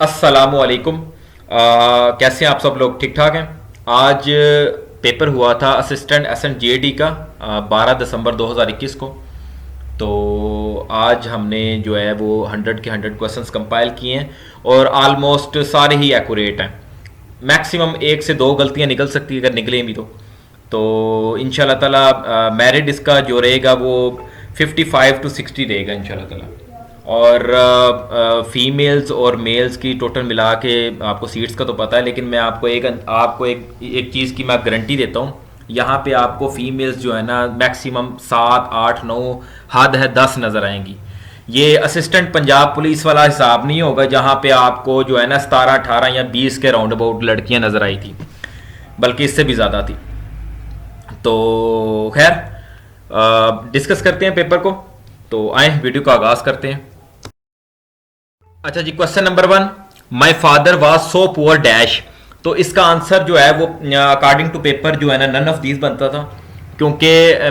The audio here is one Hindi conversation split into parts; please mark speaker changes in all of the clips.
Speaker 1: अस्सलामुअलैकुम। कैसे हैं आप सब लोग? ठीक ठाक हैं। आज पेपर हुआ था असिस्टेंट एसएन जेडी का 12 दिसंबर 2021 को। तो आज हमने जो है वो 100 के 100 क्वेश्चंस कंपाइल किए हैं और आलमोस्ट सारे ही एक्यूरेट हैं। मैक्सिमम एक से दो गलतियां निकल सकती है, अगर निकलें भी तो इंशाल्लाह ताला मेरिट इसका जो रहेगा वो 55 to 60 रहेगा इंशाल्लाह ताला। और फीमेल्स और मेल्स की टोटल मिला के आपको सीट्स का तो पता है, लेकिन मैं आपको एक चीज़ की मैं गारंटी देता हूँ। यहाँ पे आपको फीमेल्स जो है ना मैक्सिमम 7 8 9, हद है 10 नज़र आएंगी। ये असिस्टेंट पंजाब पुलिस वाला हिसाब नहीं होगा जहाँ पे आपको जो है ना 17 18 या 20 के राउंड अबाउट लड़कियाँ नज़र आई थी, बल्कि इससे भी ज़्यादा थी। तो खैर डिस्कस करते हैं पेपर को। तो आए वीडियो का आगाज़ करते हैं। अच्छा जी, question number 1, my father was so poor dash. तो इसका आंसर जो है वो अकॉर्डिंग टू पेपर जो है ना नन ऑफ दीज बनता था, क्योंकि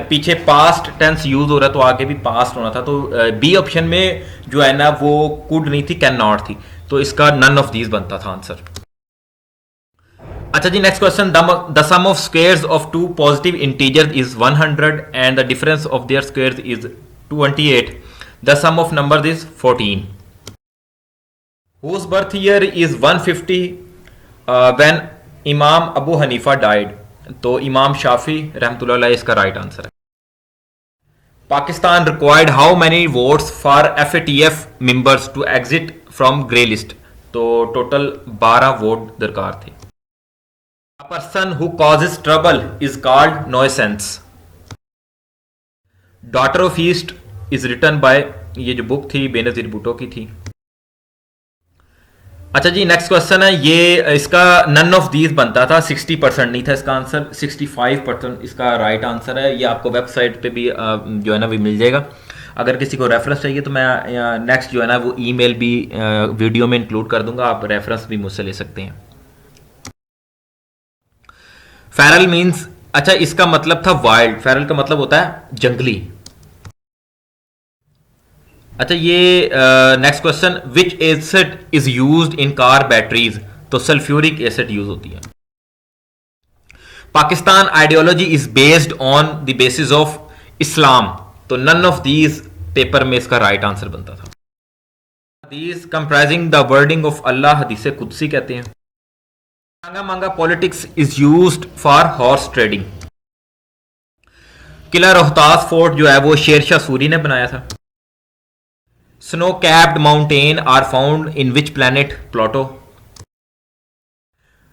Speaker 1: पीछे पास्ट टेंस यूज हो रहा है तो आगे भी पास्ट होना था। तो बी ऑप्शन में जो है ना वो कुड नहीं थी, कैन नॉट थी, तो इसका नन ऑफ दीज बनता था आंसर। अच्छा जी, next question, the sum of squares of two positive integers is 100 and the difference of their squares is 28। The sum of numbers is 14। Whose birth year is 150 when इमाम अबू हनीफा डाइड। तो इमाम शाफी रहमतुल्लाह अलैह इसका राइट आंसर है। Pakistan required how many votes for FATF members to exit from grey list. तो टोटल 12 वोट दरकार थे। A person who causes trouble is called nuisance. Daughter of East is written by, ये जो बुक थी बेनजीर भुट्टो की थी। अच्छा जी, नेक्स्ट क्वेश्चन है, ये इसका नन ऑफ दीज बनता था, 60% नहीं था इसका आंसर, 65% इसका राइट आंसर है। ये आपको वेबसाइट पे भी जो है ना भी मिल जाएगा। अगर किसी को रेफरेंस चाहिए तो मैं नेक्स्ट जो है ना वो ईमेल भी वीडियो में इंक्लूड कर दूंगा, आप रेफरेंस भी मुझसे ले सकते हैं। फेरल मीन्स, अच्छा इसका मतलब था वाइल्ड, फेरल का मतलब होता है जंगली। अच्छा ये next question, which acid is used in car batteries. तो सल्फ्यूरिक एसिड यूज होती है। Pakistan ideology is based on the basis of Islam. तो नन ऑफ दीज पेपर में इसका राइट आंसर बनता था। These comprising the wording of Allah हदीस कुदसी कहते हैं। मांगा मांगा politics is used for horse trading. किला रोहतास फोर्ट जो है वो शेरशाह सूरी ने बनाया था। Snow capped mountain are found in which planet? Pluto.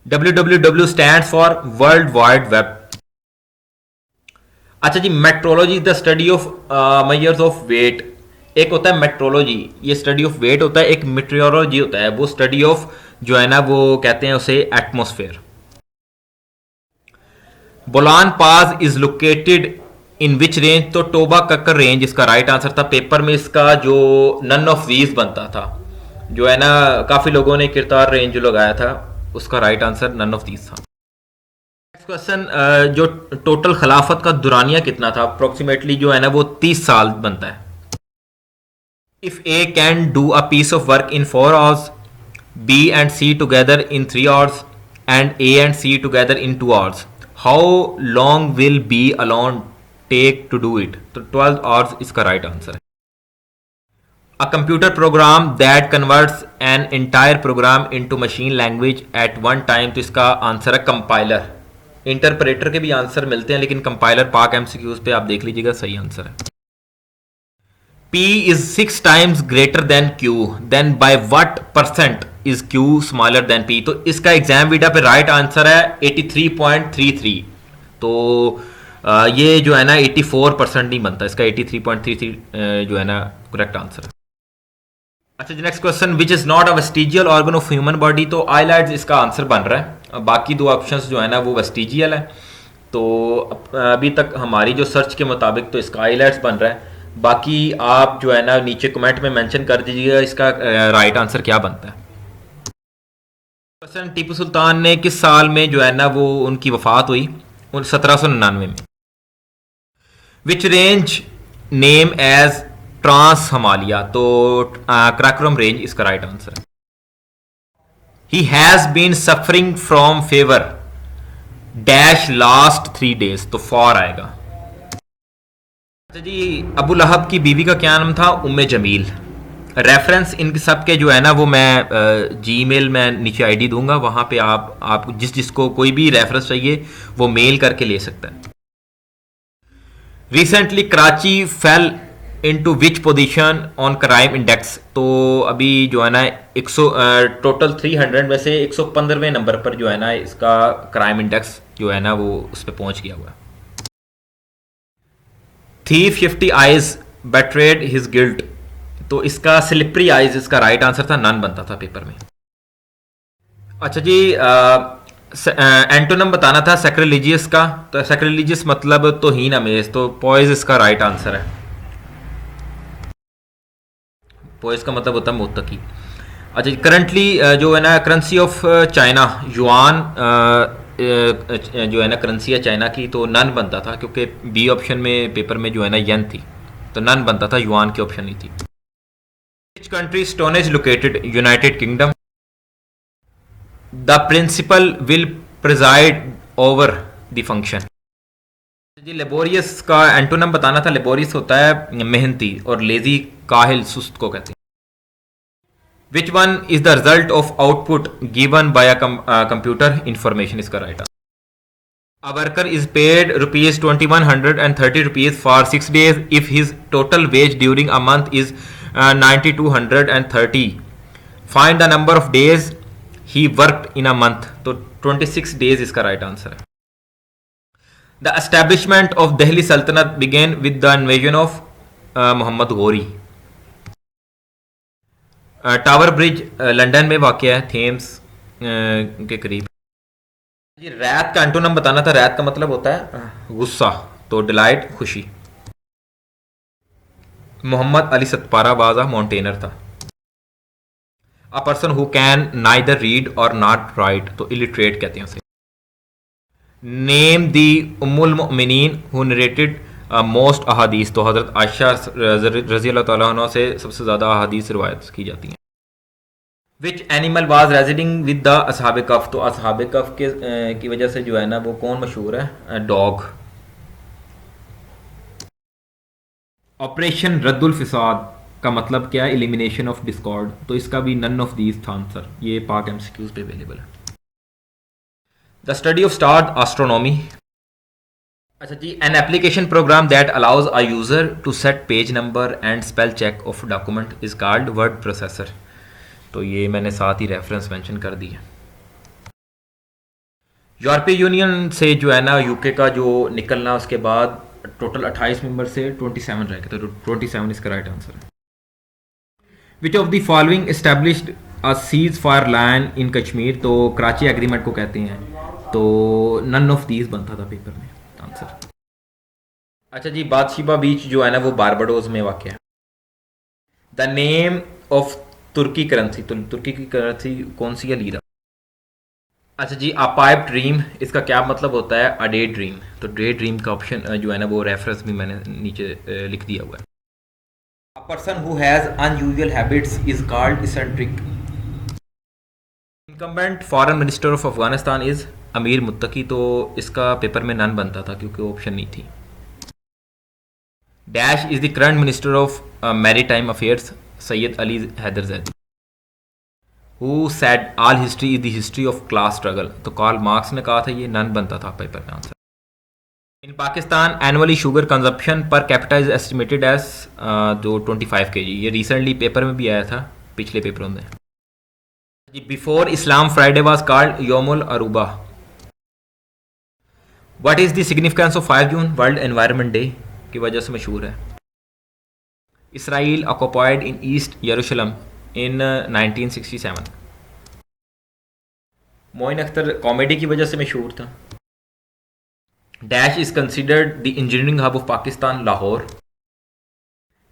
Speaker 1: WWW stands for World Wide Web. अच्छा जी, metrology the study of measures of weight. एक होता है मेट्रोलॉजी, ये स्टडी ऑफ वेट होता है। एक मेट्रियोलॉजी होता है, वो स्टडी ऑफ जो है ना वो कहते हैं उसे atmosphere. Bolan pass is located in which range. तो टोबा कक्कर रेंज इसका राइट आंसर था। पेपर में इसका जो नन ऑफ दीज बनता था, जो है ना काफी लोगों ने किरतार रेंज जो लगाया था, उसका right answer none of these था। नेक्स्ट क्वेश्चन, जो टोटल खिलाफत का दुरानिया कितना था, अप्रोक्सीमेटली जो है ना वो 30 साल बनता है। If A can do a piece of work in 4 hours, B and C together in 3 hours and A and C together in 2 hours, how long will B alone take to do it. तो 12 hours इसका राइट आंसर है। A computer program that converts an entire program into machine language at one time. तो इसका आंसर है कंपाइलर। इंटरप्रेटर के भी आंसर मिलते हैं, लेकिन कंपाइलर पाक एमसीक्यूज पे आप देख लीजिएगा, सही आंसर है। P is 6 times greater than Q, then by what percent is Q smaller than P। तो इसका एग्जाम वीडा पे राइट आंसर है 83.33। तो ये जो है ना 84% नहीं बनता, इसका 83.33 जो है ना करेक्ट आंसर है। अच्छा जी, next question, which is not a vestigial organ of human body. तो आईलाइड्स इसका आंसर बन रहा है। बाकी दो ऑप्शंस जो है ना वो वेस्टिजियल है। तो अभी तक हमारी जो सर्च के मुताबिक तो इसका आईलाइड्स बन रहा है। बाकी आप जो है ना नीचे कमेंट में मेंशन कर दीजिएगा इसका राइट आंसर क्या बनता है। क्वेश्चन, टीपू सुल्तान ने किस साल में जो है ना वो उनकी वफात हुई? 1799 में। Which range name as trans Himalaya. तो कराकोरम रेंज इसका राइट आंसर है। He has been suffering from fever dash last 3 days, तो फॉर आएगा। अच्छा जी, अबू लहब की बीवी का क्या नाम था? उम्मे जमील। रेफरेंस इन सब के जो है ना वो मैं जीमेल में नीचे आईडी दूंगा, वहां पे आप जिसको कोई भी रेफरेंस चाहिए वो मेल करके ले सकता है। Recently Karachi fail into which position on crime index, तो अभी जो है ना 100 टोटल 300 में से 115वें नंबर पर जो है ना इसका क्राइम इंडेक्स जो है ना वो उस पर पहुंच गया हुआ है। Thief 50 eyes betrayed his guilt, तो इसका स्लिपरी आइज इसका राइट आंसर था, नन बनता था पेपर में। अच्छा जी, एंटोनम बताना था सैक्रिलिजियस का, तो सैक्रिलिजियस मतलब तौहीन आमेज, तो पॉइज इसका राइट आंसर है। पॉइज का मतलब होता है मुत्तकी। अच्छा जी, करंटली जो है ना करेंसी ऑफ चाइना युआन जो है ना करेंसी है चाइना की, तो नन बनता था क्योंकि बी ऑप्शन में पेपर में जो है ना येन थी, तो नन बनता था, युआन की ऑप्शन नहीं थी। Which country stone is located? United Kingdom. The principal will preside over the function. जी, लेबोरियस का एंटोनम बताना था। लेबोरियस होता है मेहनती और लेजी काहिल सुस्त को कहते हैं। Which one is the result of output given by a computer information, इसका right answer. A worker is paid rupees 2130 rupees for 6 days if his total wage during a month is 9230. Find the number of days he worked in a month, तो 26 days इसका राइट आंसर है। The establishment of Delhi Sultanate began with the invasion of Mohammad Ghori. Tower Bridge London में वाक़या है, थेम्स के करीब। जी, रैत का एंटोनम बताना था। रैत का मतलब होता है गुस्सा, तो डिलाइट खुशी। मोहम्मद अली सतपाराबाजा माउंटेनर था। अ person who can neither read और नॉट राइट, तो इलिटरेट कहते हैं उसे। नेम दी उम्मुल मोमिनीन हु नरेटेड मोस्ट अहादीस, तो हज़रत आयशा रज़ी अल्लाह तआला अन्हा से सबसे ज़्यादा अहादीस रिवायत की जाती हैं। Which animal was residing with the असहाब कफ, तो असहाब कफ के की वजह से जो है ना वो कौन मशहूर है? डॉग। ऑपरेशन रद्दुल फिसाद का मतलब क्या है? एलिमिनेशन ऑफ डिस्कॉर्ड, तो इसका भी नन ऑफ दीज था आंसर। ये पाक एमसीक्यूज पे अवेलेबल है। The study of star astronomy. अच्छा जी, an application program that allows a user to set page number and spell check of document is called word processor, तो ये मैंने साथ ही रेफरेंस मेंशन कर दी है। यूरोपीय यूनियन से जो है ना यूके का जो निकलना, उसके बाद टोटल 28 मेंबर से 27 रह गए, तो 27 इसका राइट आंसर है। Which of the following established a cease fire line in Kashmir, तो कराची एग्रीमेंट को कहते हैं, तो नन ऑफ दीज बनता था पेपर में आंसर। अच्छा जी, बादशीबा बीच जो है ना वो बारबाडोस में वाक़ है। The name of Turkey currency, तो तुर्की की करेंसी कौन सी है? लीरा। अच्छा जी, अ पाइप ड्रीम, इसका क्या मतलब होता है? अ डे ड्रीम, तो डे ड्रीम का ऑप्शन जो है ना वो रेफरेंस भी मैंने नीचे लिख दिया हुआ है। अ person who has unusual habits is called eccentric. Incumbent foreign minister of Afghanistan is अमीर मुत्तकी, तो इसका पेपर में नन बनता था क्योंकि ऑप्शन नहीं थी। Dash is the current minister of maritime affairs, Syed Ali Haider Zaidi. Who said all history is the history of class struggle, तो कार्ल मार्क्स ने कहा था, ये नन बनता था पेपर में answer. In Pakistan annually sugar consumption per capita is estimated as जो 25 kg, ये रिसेंटली पेपर में भी आया था पिछले पेपरों में। Before Islam Friday was called योमुल अरूबा। What is the significance of 5 June? World Environment Day की वजह से मशहूर है। इसराइल ऑक्युपाइड इन ईस्ट यरूशलेम इन 1967। मोइन अख्तर कॉमेडी की वजह से मशहूर था। Dash is considered the engineering hub of Pakistan, Lahore.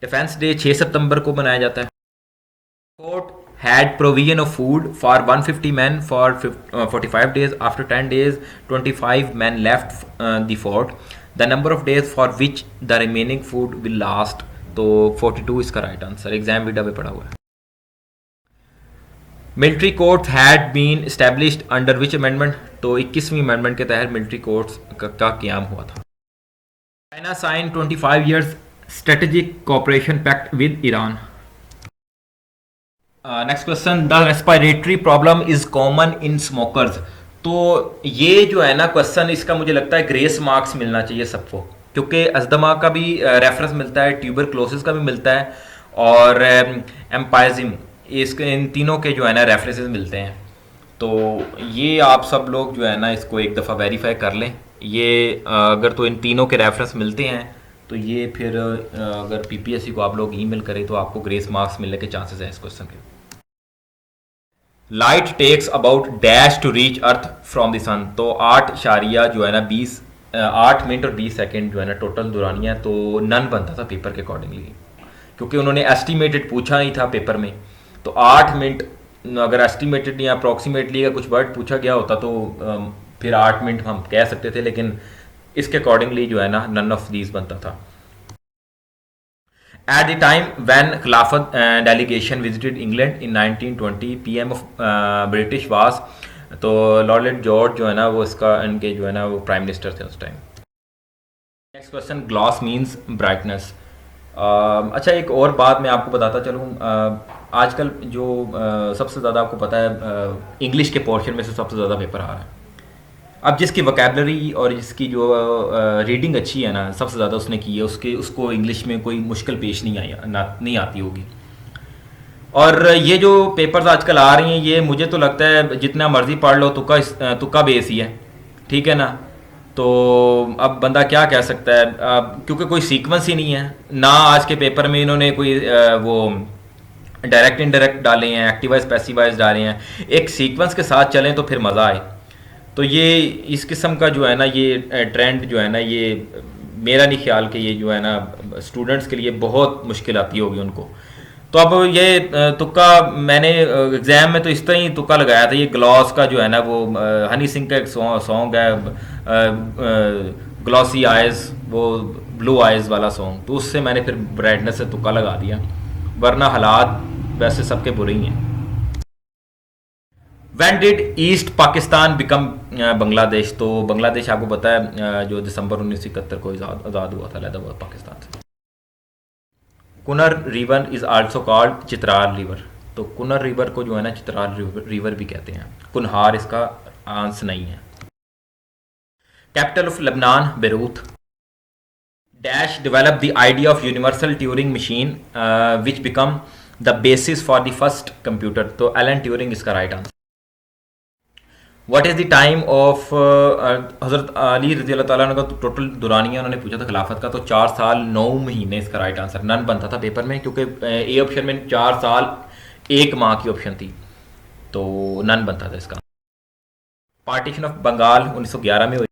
Speaker 1: Defence day 6 सितंबर को मनाया जाता है। Court had provision of food for 150 men for 45 days. After 10 days 25 men left the fort. The number of days for which the remaining food will last, तो 42 इसका राइट आंसर। एग्जाम वीडा पे पड़ा हुआ है। Military courts had been established under which amendment? तो 21वीं अमेंडमेंट के तहत मिलिट्री कोर्ट्स का क्याम हुआ था। China sign 25 years strategic cooperation pact with Iran. Next question, the respiratory problem is common in smokers. तो ये जो है ना क्वेश्चन, इसका मुझे लगता है ग्रेस मार्क्स मिलना चाहिए सबको, क्योंकि अस्थमा का भी रेफरेंस मिलता है, ट्यूबरक्लोसिस का भी मिलता है, और एम्पायजिम, इसके इन तीनों के जो है ना रेफरेंसेस मिलते हैं। तो ये आप सब लोग जो है ना इसको एक दफ़ा वेरीफाई कर लें। ये अगर तो इन तीनों के रेफरेंस मिलते हैं तो ये फिर अगर पीपीएससी को आप लोग ईमेल करें तो आपको ग्रेस मार्क्स मिलने के चांसेस हैं इस क्वेश्चन के। Light takes about dash to reach earth from the sun. तो 8 जो है ना 8 मिनट और 20 सेकेंड जो है ना टोटल दुरानिया, तो नन बनता था पेपर के अकॉर्डिंगली, क्योंकि उन्होंने एस्टिमेटेड पूछा नहीं था पेपर में। तो 8 मिनट अगर एस्टिमेटेड या अप्रॉक्सीमेटली का कुछ वर्ड पूछा गया होता तो फिर 8 मिनट हम कह सकते थे, लेकिन इसके अकॉर्डिंगली जो है ना नन ऑफ दीज बनता था। At the time when Khilafat delegation visited England in 1920, PM of British was, तो लॉर्ड जॉर्ज जो है ना वो इसका इनके जो है ना वो प्राइम मिनिस्टर थे उस time. Next question, gloss means brightness. अच्छा, एक और बात मैं आपको बताता चलूँ, आजकल जो सबसे ज़्यादा आपको पता है इंग्लिश के पोर्शन में से सबसे ज़्यादा पेपर आ रहा है। अब जिसकी वोकैबलरी और जिसकी जो रीडिंग अच्छी है ना, सबसे ज़्यादा उसने की है, उसको इंग्लिश में कोई मुश्किल पेश नहीं आती होगी। और ये जो पेपर्स आजकल आ रही हैं, ये मुझे तो लगता है जितना मर्ज़ी पढ़ लो तुक्का बेस ही है, ठीक है ना। तो अब बंदा क्या कह सकता है, क्योंकि कोई सीक्वेंस ही नहीं है ना। आज के पेपर में इन्होंने कोई वो डायरेक्ट इनडायरेक्ट डाले हैं, एक्टिवाइज पैसिवाइज डाले हैं। एक सीक्वेंस के साथ चलें तो फिर मज़ा आए। तो ये इस किस्म का जो है ना ये ट्रेंड जो है ना, ये मेरा नहीं ख्याल कि ये जो है ना स्टूडेंट्स के लिए बहुत मुश्किल आती होगी उनको। तो अब ये तुक्का मैंने एग्ज़ाम में तो इस तरह ही तुक्का लगाया था। ये ग्लॉस का जो है ना वो हनी सिंह का एक सॉन्ग है, ग्लॉसी आइज़, वो ब्लू आइज़ वाला सॉन्ग, तो उससे मैंने फिर ब्राइटनेस से तुक्का लगा दिया, वरना हालात वैसे सबके बुरे ही हैं। When did east Pakistan become Bangladesh? तो बांग्लादेश आपको पता है जो दिसंबर 1971 को आज़ाद हुआ था अलहदा हुआ पाकिस्तान से। Kunar river is also called Chitral river. तो कुनर रिवर को जो है ना चित्राल रिवर भी कहते हैं। कुनहार इसका आंसर नहीं है। Capital of Lebanon Beirut. Dash develop the idea of universal Turing machine which become the basis for the first computer. तो एलन ट्यूरिंग इसका right answer. What is the time of हज़रत अली रज़ी अल्लाह ताला का टोटल दुरानिया उन्होंने पूछा था खिलाफत का, तो 4 साल 9 महीने इसका राइट आंसर। नन बनता था पेपर में, क्योंकि ए ऑप्शन में 4 साल 1 माह की ऑप्शन थी, तो नन बनता था इसका। पार्टीशन ऑफ बंगाल 1911 में हुई।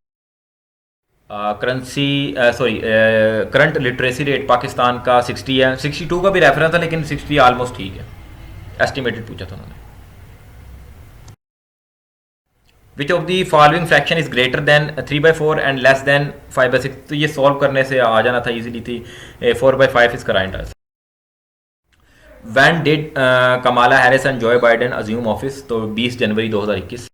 Speaker 1: करंट लिटरेसी रेट पाकिस्तान का 60 है। 62 का भी रेफरेंस था, लेकिन 60 ऑलमोस्ट ठीक है, एस्टिमेटेड पूछा था उन्होंने। Which of the following fraction is greater than 3/4 and less than 5/6? तो ये सॉल्व करने से आ जाना था इजीली थी। 4/5 इसका right answer. When did Kamala Harris and Joe Biden assume office? तो 20 जनवरी 2021।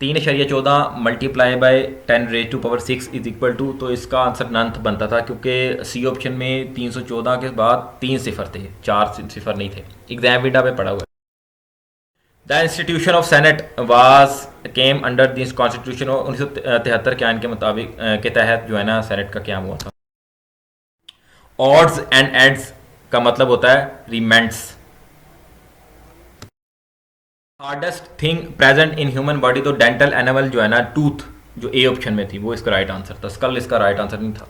Speaker 1: 3.14 multiply by 10⁻6 is equal to, तो इसका आंसर नंथ बनता था, क्योंकि सी ऑप्शन में 314 के बाद 3 सिफर थे, 4 सिफर नहीं थे। एग्जाम विंडा पे पड़ा हुआ है। The institution of senate was came under this constitution. 1973 के आइन के मुताबिक के तहत जो है ना सेनेट का क्या हुआ था। ऑड्स एंड एंड्स का मतलब होता है रिमेंट्स। Hardest thing present in human body, तो डेंटल एनिमल जो है ना टूथ, जो ए ऑप्शन में थी, वो इसका राइट आंसर था। स्कल इसका राइट आंसर नहीं था।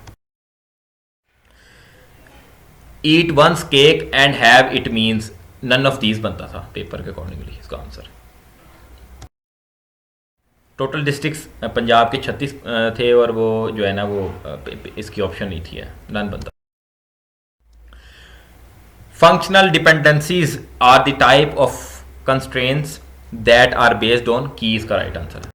Speaker 1: Eat one's cake and have it means, none of these बनता था पेपर के अकॉर्डिंगली इसका आंसर। टोटल डिस्ट्रिक्ट्स पंजाब के 36 थे, और वो जो है ना वो इसकी ऑप्शन नहीं थी, नन बनता। Functional dependencies are the type of constraints that are based on keys का right answer.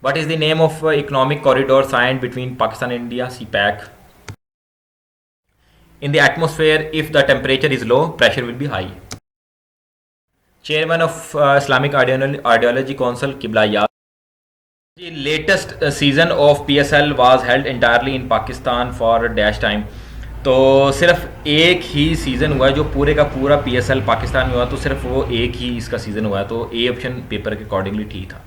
Speaker 1: What is the name of economic corridor signed between Pakistan and India? CPEC। In the atmosphere, if the temperature is low, pressure will be high. Chairman of Islamic ideology council किबला याद। The latest season of PSL was held entirely in Pakistan for dash time। तो सिर्फ एक ही सीज़न हुआ है जो पूरे का पूरा PSL पाकिस्तान में हुआ, तो सिर्फ वो एक ही इसका सीज़न हुआ है, तो ए ऑप्शन पेपर के अकॉर्डिंगली ठीक था।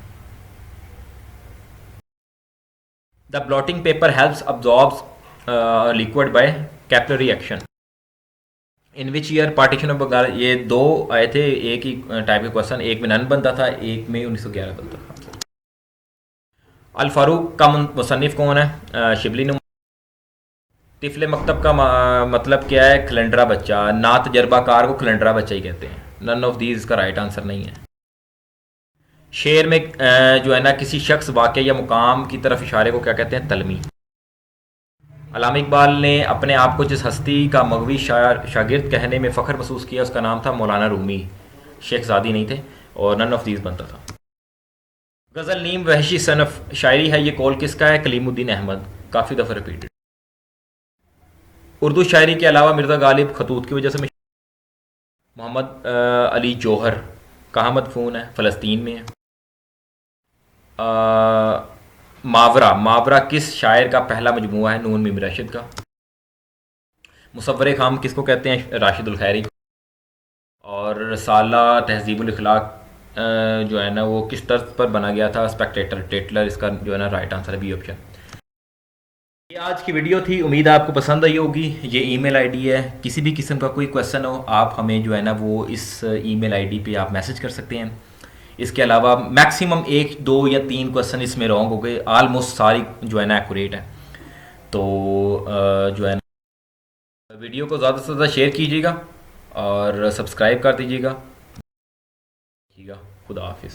Speaker 1: The blotting paper helps absorbs liquid by capillary action. In which year partition of Bengal. ये दो आए थे एक ही टाइप के क्वेश्चन, एक में नन बनता था, एक में 1911 बनता था। अल फारूक का मुसन्निफ कौन है? शिबली नुमा। तिफले मकतब का मतलब क्या है? खलंडरा बच्चा। ना तजर्बाकार को खलंडरा बच्चा ही कहते हैं। नन ऑफ दीज का राइट आंसर नहीं है। शेर में जो है ना किसी शख्स, वाक़या या मुकाम की तरफ इशारे को क्या कहते हैं? तलमी। अल्लामा इकबाल ने अपने आप को जिस हस्ती का मगवी शागिर्द कहने में फ़ख्र महसूस किया उसका नाम था मौलाना रूमी। शेख ज़ादी नहीं थे, और नन ऑफ दीज बनता था। गज़ल नीम वहशी सनफ शायरी है, ये कौल किसका है? कलीमुद्दीन अहमद। काफ़ी दफ़ा रिपीटेड। उर्दू शायरी के अलावा मिर्ज़ा गालिब खतूत की वजह से मोहम्मद अली जौहर कहाँ मदफून है? फ़लस्तीन में है। मावरा किस शायर का पहला मजमूआ है? नून मीम राशिद का। मुसव्वरे खाम किसको कहते हैं? राशिदुल खैरी। और रसाला तहज़ीबुल इखलाक जो है ना वो किस तर्ज पर बना गया था? स्पेक्टेटर टेटलर इसका जो है ना राइट आंसर है, बी ऑप्शन। ये आज की वीडियो थी, उम्मीद है आपको पसंद आई होगी। ये ईमेल आईडी है, किसी भी किस्म का कोई क्वेश्चन हो आप हमें जो है ना वो इस ईमेल आईडी पे आप मैसेज कर सकते हैं। इसके अलावा मैक्सिमम 1, 2 या 3 क्वेश्चन इसमें रॉन्ग हो गए, आलमोस्ट सारी जो है ना एक्यूरेट है। तो जो है ना वीडियो को ज़्यादा से ज़्यादा शेयर कीजिएगा और सब्सक्राइब कर दीजिएगा। खुदा हाफिज़।